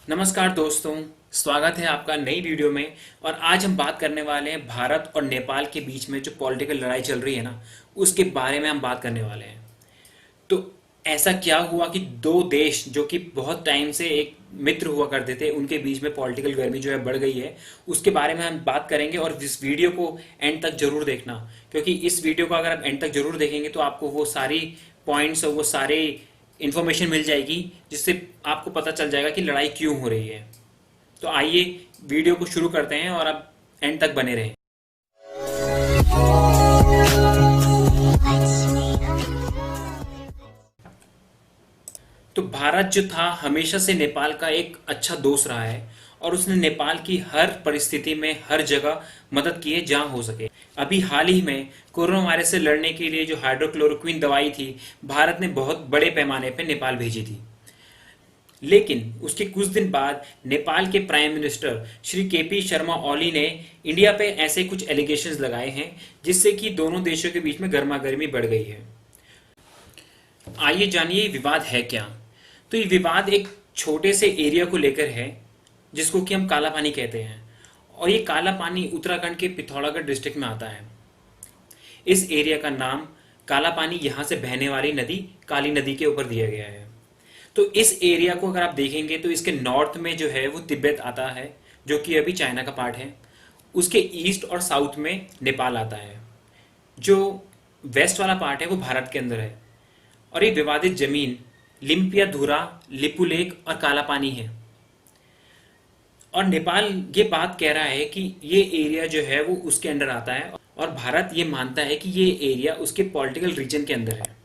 नमस्कार दोस्तों, स्वागत है आपका नई वीडियो में। और आज हम बात करने वाले हैं भारत और नेपाल के बीच में जो पॉलिटिकल लड़ाई चल रही है ना, उसके बारे में हम बात करने वाले हैं। तो ऐसा क्या हुआ कि दो देश जो कि बहुत टाइम से एक मित्र हुआ करते थे, उनके बीच में पॉलिटिकल गर्मी जो है बढ़ गई है, उसके बारे में हम बात करेंगे। और इस वीडियो को एंड तक जरूर देखना, क्योंकि इस वीडियो को अगर आप एंड तक जरूर देखेंगे तो आपको वो सारी पॉइंट्स और वो सारे इन्फॉर्मेशन मिल जाएगी, जिससे आपको पता चल जाएगा कि लड़ाई क्यों हो रही है। तो आइए वीडियो को शुरू करते हैं और आप एंड तक बने रहें। तो भारत जो था हमेशा से नेपाल का एक अच्छा दोस्त रहा है, और उसने नेपाल की हर परिस्थिति में हर जगह मदद की है जहां हो सके। अभी हाल ही में कोरोना वायरस से लड़ने के लिए जो हाइड्रोक्लोरोक्विन दवाई थी, भारत ने बहुत बड़े पैमाने पर नेपाल भेजी थी। लेकिन उसके कुछ दिन बाद नेपाल के प्राइम मिनिस्टर श्री केपी शर्मा ओली ने इंडिया पे ऐसे कुछ एलिगेशंस लगाए हैं, जिससे कि दोनों देशों के बीच में गर्मा गर्मी बढ़ गई है। आइए जानिए ये विवाद है क्या। तो ये विवाद एक छोटे से एरिया को लेकर है, जिसको कि हम काला पानी कहते हैं। और ये काला पानी उत्तराखंड के पिथौरागढ़ डिस्ट्रिक्ट में आता है। इस एरिया का नाम काला पानी यहाँ से बहने वाली नदी काली नदी के ऊपर दिया गया है। तो इस एरिया को अगर आप देखेंगे तो इसके नॉर्थ में जो है वो तिब्बत आता है, जो कि अभी चाइना का पार्ट है। उसके ईस्ट और साउथ में नेपाल आता है। जो वेस्ट वाला पार्ट है वो भारत के अंदर है। और ये विवादित जमीन लिम्पियाधुरा, लिपुलेक और काला पानी है। और नेपाल ये बात कह रहा है कि ये एरिया जो है वो उसके अंडर आता है, और भारत ये मानता है कि ये एरिया उसके पॉलिटिकल रीजन के अंदर है।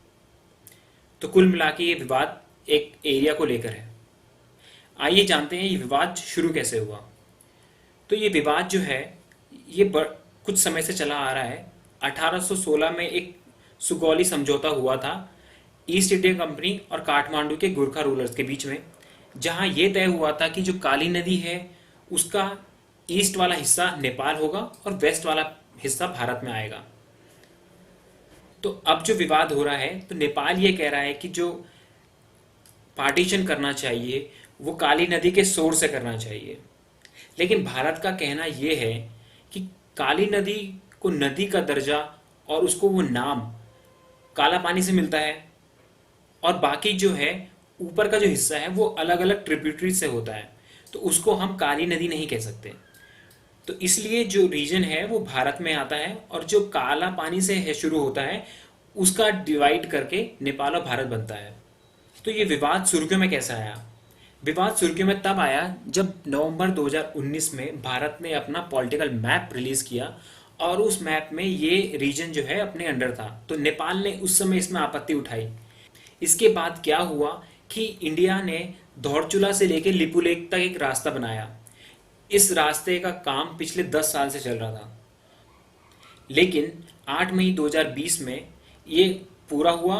तो कुल मिला के ये विवाद एक एरिया को लेकर है। आइए जानते हैं ये विवाद शुरू कैसे हुआ। तो ये विवाद जो है ये कुछ समय से चला आ रहा है। 1816 में एक सुगौली समझौता हुआ था ईस्ट इंडिया कंपनी और काठमांडू के गोरखा रूलर्स के बीच में, जहां ये तय हुआ था कि जो काली नदी है उसका ईस्ट वाला हिस्सा नेपाल होगा और वेस्ट वाला हिस्सा भारत में आएगा। तो अब जो विवाद हो रहा है, तो नेपाल ये कह रहा है कि जो पार्टीशन करना चाहिए वो काली नदी के सोर से करना चाहिए। लेकिन भारत का कहना यह है कि काली नदी को नदी का दर्जा और उसको वो नाम काला पानी से मिलता है, और बाकी जो है ऊपर का जो हिस्सा है वो अलग अलग ट्रिब्यूटरी से होता है, तो उसको हम काली नदी नहीं कह सकते। तो इसलिए जो रीजन है वो भारत में आता है, और जो काला पानी से है शुरू होता है उसका डिवाइड करके नेपाल और भारत बनता है। तो ये विवाद सुर्खियों में कैसे आया? विवाद सुर्खियों में तब आया जब नवंबर 2019 में भारत ने अपना पॉलिटिकल मैप रिलीज किया, और उस मैप में ये रीजन जो है अपने अंडर था। तो नेपाल ने उस समय इसमें आपत्ति उठाई। इसके बाद क्या हुआ कि इंडिया ने धौरचुला से लेकर लिपुलेक तक एक रास्ता बनाया। इस रास्ते का काम पिछले 10 साल से चल रहा था, लेकिन 8 मई 2020 में ये पूरा हुआ,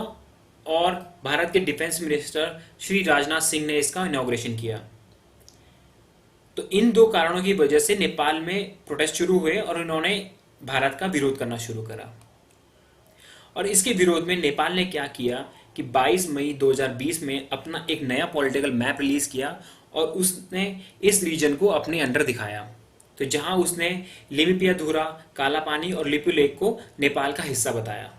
और भारत के डिफेंस मिनिस्टर श्री राजनाथ सिंह ने इसका इनॉग्रेशन किया। तो इन दो कारणों की वजह से नेपाल में प्रोटेस्ट शुरू हुए, और उन्होंने भारत का विरोध करना शुरू करा। और इसके विरोध में नेपाल ने क्या किया कि 22 मई 2020 में अपना एक नया पॉलिटिकल मैप रिलीज किया, और उसने इस रीजन को अपने अंडर दिखाया। तो जहां उसने लिम्पियाधुरा, काला पानी और लिपुलेक को नेपाल का हिस्सा बताया।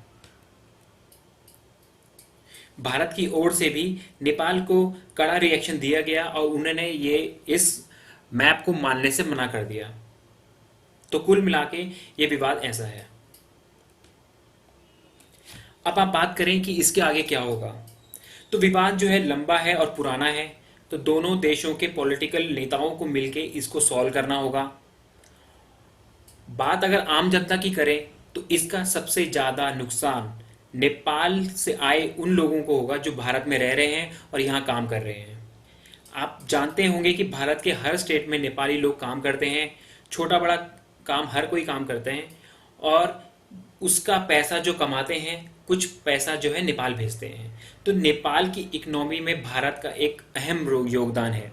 भारत की ओर से भी नेपाल को कड़ा रिएक्शन दिया गया, और उन्होंने ये इस मैप को मानने से मना कर दिया। तो कुल मिला के ये विवाद ऐसा है। अब आप बात करें कि इसके आगे क्या होगा। तो विवाद जो है लंबा है और पुराना है। तो दोनों देशों के पॉलिटिकल नेताओं को मिलके इसको सॉल्व करना होगा। बात अगर आम जनता की करें तो इसका सबसे ज्यादा नुकसान नेपाल से आए उन लोगों को होगा जो भारत में रह रहे हैं और यहाँ काम कर रहे हैं। आप जानते होंगे कि भारत के हर स्टेट में नेपाली लोग काम करते हैं। छोटा बड़ा काम हर कोई काम करते हैं, और उसका पैसा जो कमाते हैं कुछ पैसा जो है नेपाल भेजते हैं। तो नेपाल की इकोनॉमी में भारत का एक अहम योगदान है।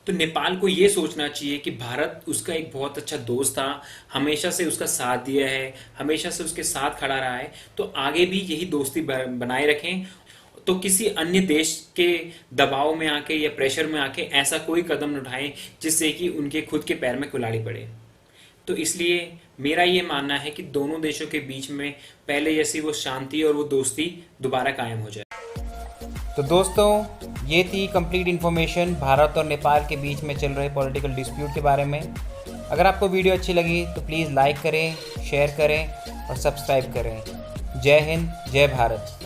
तो नेपाल को ये सोचना चाहिए कि भारत उसका एक बहुत अच्छा दोस्त था, हमेशा से उसका साथ दिया है, हमेशा से उसके साथ खड़ा रहा है। तो आगे भी यही दोस्ती बनाए रखें। तो किसी अन्य देश के दबाव में आके या प्रेशर में आके ऐसा कोई कदम न उठाएं जिससे कि उनके खुद के पैर में कुल्हाड़ी पड़े। तो इसलिए मेरा ये मानना है कि दोनों देशों के बीच में पहले जैसी वो शांति और वो दोस्ती दोबारा कायम हो जाए। तो दोस्तों, ये थी कंप्लीट इन्फॉर्मेशन भारत और नेपाल के बीच में चल रहे पॉलिटिकल डिस्प्यूट के बारे में। अगर आपको वीडियो अच्छी लगी तो प्लीज़ लाइक करें, शेयर करें और सब्सक्राइब करें। जय हिंद, जय भारत।